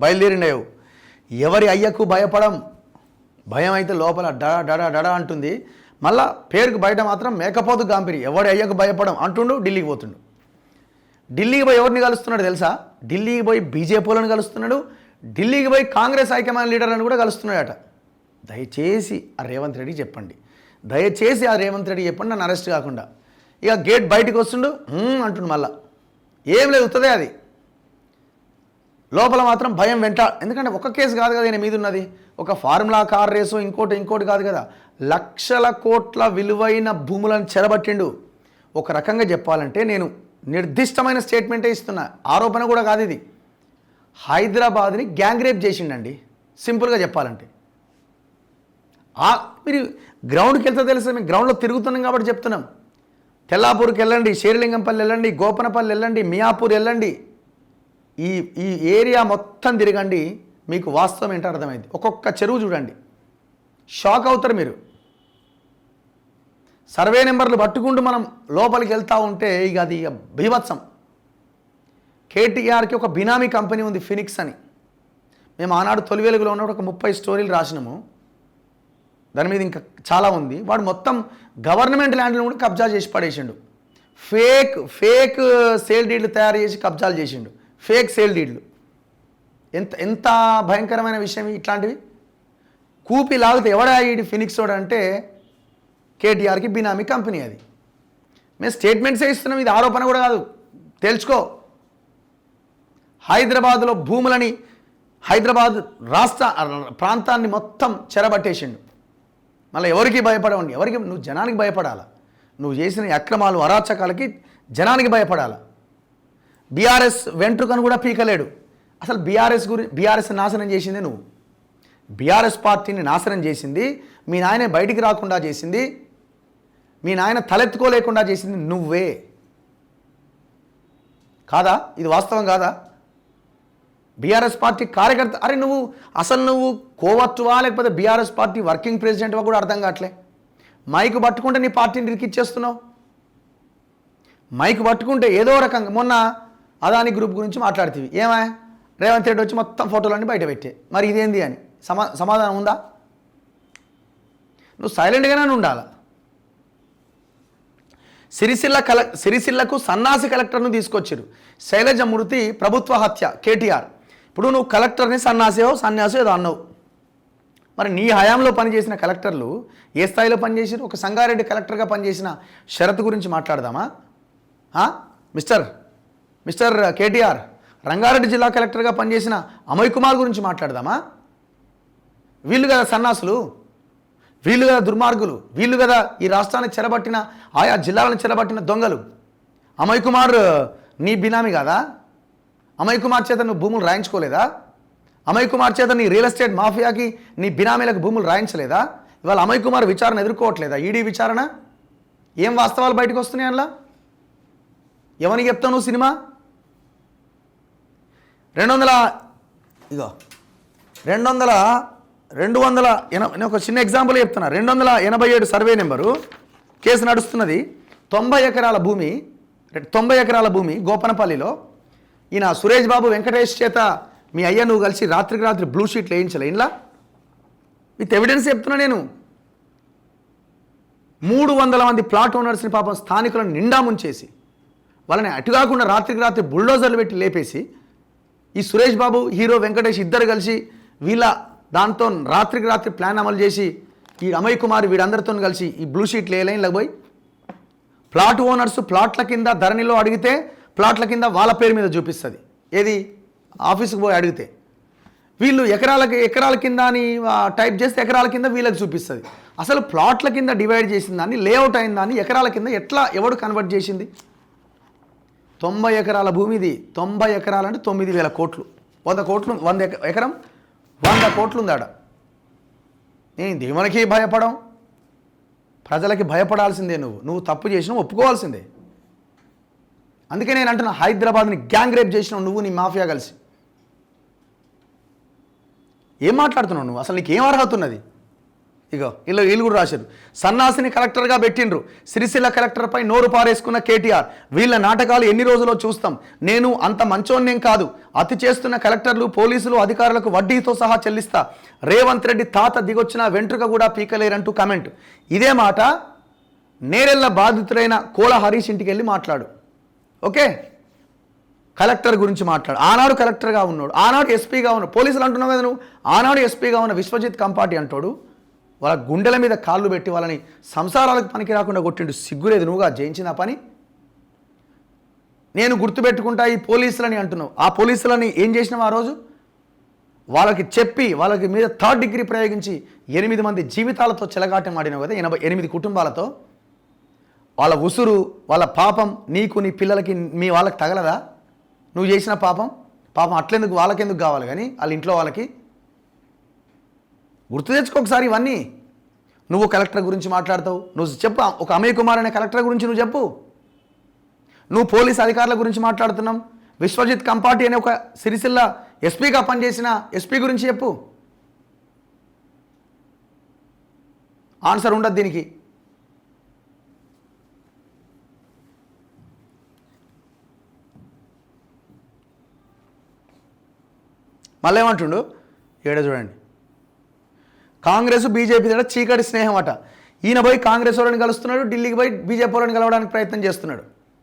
బయలుదేరినాయో. ఎవరి అయ్యకు భయపడం, భయం అయితే లోపల డడ అంటుంది. మళ్ళా పేరుకు బయట మాత్రం మేకపోతు గాంపిరి, ఎవరి అయ్యకు భయపడం అంటుండు. ఢిల్లీకి పోతుండు. ఢిల్లీకి పోయి ఎవరిని కలుస్తున్నాడు తెలుసా? ఢిల్లీకి పోయి బీజేపీలను కలుస్తున్నాడు. ఢిల్లీకి పోయి కాంగ్రెస్ హైకమాండ్ లీడర్లను కూడా కలుస్తున్నాడట. దయచేసి ఆ రేవంత్ రెడ్డికి చెప్పండి, దయచేసి ఆ రేవంత్ రెడ్డి చెప్పండి, నన్ను అరెస్ట్ కాకుండా. ఇక గేట్ బయటకు వస్తుండు అంటుండు. మళ్ళా ఏం లేదు, ఉత్తదే అది. లోపల మాత్రం భయం వెంట. ఎందుకంటే ఒక కేసు కాదు కదా ఈయన మీద ఉన్నది, ఒక ఫార్ములా కార్ రేసు, ఇంకోటి కాదు కదా, లక్షల కోట్ల విలువైన భూములను చెరబట్టిండు. ఒక రకంగా చెప్పాలంటే నేను నిర్దిష్టమైన స్టేట్మెంటే ఇస్తున్నా, ఆరోపణ కూడా కాదు ఇది. హైదరాబాద్ని గ్యాంగ్ రేప్ చేసిండండి, సింపుల్గా చెప్పాలంటే. మీరు గ్రౌండ్కి వెళ్తే తెలుసా, మేము గ్రౌండ్లో తిరుగుతున్నాం కాబట్టి చెప్తున్నాం. తెల్లాపూర్కి వెళ్ళండి, శేరిలింగంపల్లి వెళ్ళండి, గోపనపల్లి వెళ్ళండి, మియాపూర్ వెళ్ళండి, ఈ ఏరియా మొత్తం తిరగండి, మీకు వాస్తవం ఏంటో అర్థమైంది. ఒక్కొక్క చెరువు చూడండి, షాక్ అవుతారు మీరు. సర్వే నెంబర్లు పట్టుకుంటూ మనం లోపలికి వెళ్తూ ఉంటే ఇక అది బీభత్సం. కేటీఆర్కి ఒక బినామీ కంపెనీ ఉంది, ఫినిక్స్ అని. మేము ఆనాడు తొలి వెలుగులో ఉన్నప్పుడు ఒక 30 స్టోరీలు రాసినాము, దాని మీద ఇంకా చాలా ఉంది. వాడు మొత్తం గవర్నమెంట్ ల్యాండ్లను కూడా కబ్జా చేసి పడేసిండు. ఫేక్ సేల్ డీడ్లు తయారు చేసి కబ్జాలు చేసిండు, ఫేక్ సేల్ డీడ్లు. ఎంత భయంకరమైన విషయం ఇట్లాంటివి. కూపి లాగితే ఎవడా ఈ ఫినిక్స్ వాడు అంటే కేటీఆర్కి బినామీ కంపెనీ అది. మేము స్టేట్మెంట్సే ఇస్తున్నాం, ఇది ఆరోపణ కూడా కాదు, తెలుసుకో. హైదరాబాద్లో భూములని, హైదరాబాద్ రాష్ట్ర ప్రాంతాన్ని మొత్తం చెరబట్టేసిండు. మళ్ళీ ఎవరికి భయపడవండి, ఎవరికి, నువ్వు జనానికి భయపడాలా, నువ్వు చేసిన అక్రమాలు అరాచకాలకి జనానికి భయపడాలా. బీఆర్ఎస్ వెంట్రుకను కూడా పీకలేడు. అసలు బీఆర్ఎస్ నాశనం చేసింది నువ్వు, బీఆర్ఎస్ పార్టీని నాశనం చేసింది మీ నాయన, బయటికి రాకుండా చేసింది మీ నాయన, తలెత్తుకోలేకుండా చేసింది నువ్వే కాదా? ఇది వాస్తవం కాదా? బీఆర్ఎస్ పార్టీ కార్యకర్త. అరే నువ్వు కోవత్తువా లేకపోతే బీఆర్ఎస్ పార్టీ వర్కింగ్ ప్రెసిడెంట్వా కూడా అర్థం కావట్లే. మైకు పట్టుకుంటే నీ పార్టీని ఇరికిచ్చేస్తున్నావు. మైకు పట్టుకుంటే ఏదో రకంగా, మొన్న అదాని గ్రూప్ గురించి మాట్లాడుతీవి, ఏమా రేవంత్ రెడ్డి వచ్చి మొత్తం ఫోటోలన్నీ బయట పెట్టే, మరి ఇదేంది అని సమాధానం ఉందా? నువ్వు సైలెంట్గానే ఉండాలి. సిరిసిల్లకు సన్నాసి కలెక్టర్ను తీసుకొచ్చారు. శైలజ మృతి ప్రభుత్వ హత్య, కేటీఆర్. ఇప్పుడు నువ్వు కలెక్టర్ని సన్యాసో ఏదో అన్నావు. మరి నీ హయాంలో పనిచేసిన కలెక్టర్లు ఏ స్థాయిలో పనిచేసారు? ఒక సంగారెడ్డి కలెక్టర్గా పనిచేసిన షరత్ గురించి మాట్లాడదామా? మిస్టర్ కేటీఆర్, రంగారెడ్డి జిల్లా కలెక్టర్గా పనిచేసిన అమయ్ కుమార్ గురించి మాట్లాడదామా? వీళ్ళు కదా సన్నాసులు, వీళ్ళు కదా దుర్మార్గులు, వీళ్ళు కదా ఈ రాష్ట్రాన్ని చెరబట్టిన, ఆయా జిల్లాలను చెరబట్టిన దొంగలు. అమయ్ కుమార్ నీ బినామీ కాదా? అమయ్ కుమార్ చేత నువ్వు భూములు రాయించుకోలేదా? అమయ్ కుమార్ చేత నీ రియల్ ఎస్టేట్ మాఫియాకి నీ బినామీలకు భూములు రాయించలేదా? ఇవాళ అమయ్ కుమార్ విచారణ ఎదుర్కోవట్లేదా? ఈడీ విచారణ. ఏం వాస్తవాలు బయటకు వస్తున్నాయి అందులో? ఎవరికి చెప్తావు నువ్వు? సినిమా 200 నేను ఒక చిన్న ఎగ్జాంపుల్ చెప్తున్నా. 287 సర్వే నెంబరు కేసు నడుస్తున్నది. 90 ఎకరాల భూమి గోపనపల్లిలో. ఈయన సురేష్ బాబు వెంకటేష్ చేత మీ అయ్య నువ్వు కలిసి రాత్రికి రాత్రి బ్లూ షీట్లు వేయించలే ఇంట్లో? విత్ ఎవిడెన్స్ చెప్తున్నా నేను. 300 మంది ప్లాట్ ఓనర్స్ని పాపం స్థానికులను నిండా ముంచేసి, వాళ్ళని అటు కాకుండా రాత్రికి రాత్రి బుల్డోజర్లు పెట్టి లేపేసి, ఈ సురేష్ బాబు, హీరో వెంకటేష్ ఇద్దరు కలిసి వీళ్ళ దాంతో రాత్రికి రాత్రి ప్లాన్ అమలు చేసి, ఈ అమయ్ కుమార్ వీడందరితో కలిసి ఈ బ్లూ షీట్లు ఏ లైన్లకు పోయి ప్లాట్ ఓనర్స్ ప్లాట్ల కింద ధరణిలో అడిగితే ప్లాట్ల కింద వాళ్ళ పేరు మీద చూపిస్తుంది. ఏది? ఆఫీస్కి పోయి అడిగితే వీళ్ళు ఎకరాల కింద అని టైప్ చేస్తే ఎకరాల కింద వీళ్ళకి చూపిస్తుంది. అసలు ప్లాట్ల కింద డివైడ్ చేసిన దాన్ని, లేఅవుట్ అయిన దాన్ని ఎకరాల కింద ఎవడు కన్వర్ట్ చేసింది? 90 ఎకరాల భూమిది. 90 ఎకరాలంటే 9,000 కోట్లు. 100 కోట్లు, 100 ఎకరం 100 కోట్లు ఉంది ఆడ. నేను దేవునికి భయపడం, ప్రజలకి భయపడాల్సిందే. నువ్వు తప్పు చేసినావు, ఒప్పుకోవాల్సిందే. అందుకే నేను అంటున్నా, హైదరాబాద్ని గ్యాంగ్ రేప్ చేసినావు నువ్వు, నీ మాఫియా కలిసి. ఏం మాట్లాడుతున్నావు నువ్వు? అసలు నీకు ఏం అర్హత ఉన్నది? ఇగో వీళ్ళు కూడా రాశారు. సన్నాసిని కలెక్టర్గా పెట్టిండ్రు, సిరిసిల్ల కలెక్టర్పై నోరు పారేసుకున్న కేటీఆర్. వీళ్ళ నాటకాలు ఎన్ని రోజులో చూస్తాం. నేను అంత మంచోన్నేం కాదు. అతి చేస్తున్న కలెక్టర్లు, పోలీసులు, అధికారులకు వడ్డీతో సహా చెల్లిస్తా. రేవంత్ రెడ్డి తాత దిగొచ్చిన వెంట్రుక కూడా పీకలేరంటూ కమెంట్. ఇదే మాట నేరెళ్ళ బాధితుడైన కోల హరీష్ ఇంటికి వెళ్ళి మాట్లాడు. ఓకే, కలెక్టర్ గురించి మాట్లాడు. ఆనాడు కలెక్టర్గా ఉన్నాడు, ఆనాడు ఎస్పీగా ఉన్నాడు. పోలీసులు అంటున్నావు కదా నువ్వు. ఆనాడు ఎస్పీగా ఉన్న విశ్వజిత్ కంపాటి అంటాడు వాళ్ళ గుండెల మీద కాళ్ళు పెట్టి వాళ్ళని సంసారాలకు పనికి రాకుండా కొట్టిండు. సిగ్గులేదు నువ్వుగా జయించిన పని. నేను గుర్తుపెట్టుకుంటా ఈ పోలీసులని అంటున్నావు. ఆ పోలీసులని ఏం చేసినావు ఆ రోజు? వాళ్ళకి చెప్పి వాళ్ళకి మీద 3rd డిగ్రీ ప్రయోగించి 8 మంది జీవితాలతో చెలగాటం ఆడినావు కదా, 8 కుటుంబాలతో. వాళ్ళ ఉసురు, వాళ్ళ పాపం నీకు, నీ పిల్లలకి, మీ వాళ్ళకి తగలదా? నువ్వు చేసిన పాపం అట్లెందుకు వాళ్ళకెందుకు కావాలి కానీ వాళ్ళ ఇంట్లో వాళ్ళకి? గుర్తు తెచ్చుకో ఒకసారి ఇవన్నీ. నువ్వు కలెక్టర్ గురించి మాట్లాడతావు, నువ్వు చెప్పు. ఒక అమయ్ కుమార్ అనే కలెక్టర్ గురించి నువ్వు చెప్పు. నువ్వు పోలీస్ అధికారుల గురించి మాట్లాడుతున్నాం. విశ్వజిత్ కంపాటి అనే ఒక సిరిసిల్ల ఎస్పీగా పనిచేసిన ఎస్పీ గురించి చెప్పు. ఆన్సర్ ఉండదు దీనికి. మళ్ళీ ఏమంటుండు ఏడ చూడండి. కాంగ్రెస్ బీజేపీ దగ్గర చీకటి స్నేహం అట. ఈయన పోయి కాంగ్రెస్ వాళ్ళని కలుస్తున్నాడు, ఢిల్లీకి పోయి బీజేపీ వాళ్ళని కలవడానికి ప్రయత్నం చేస్తున్నాడు.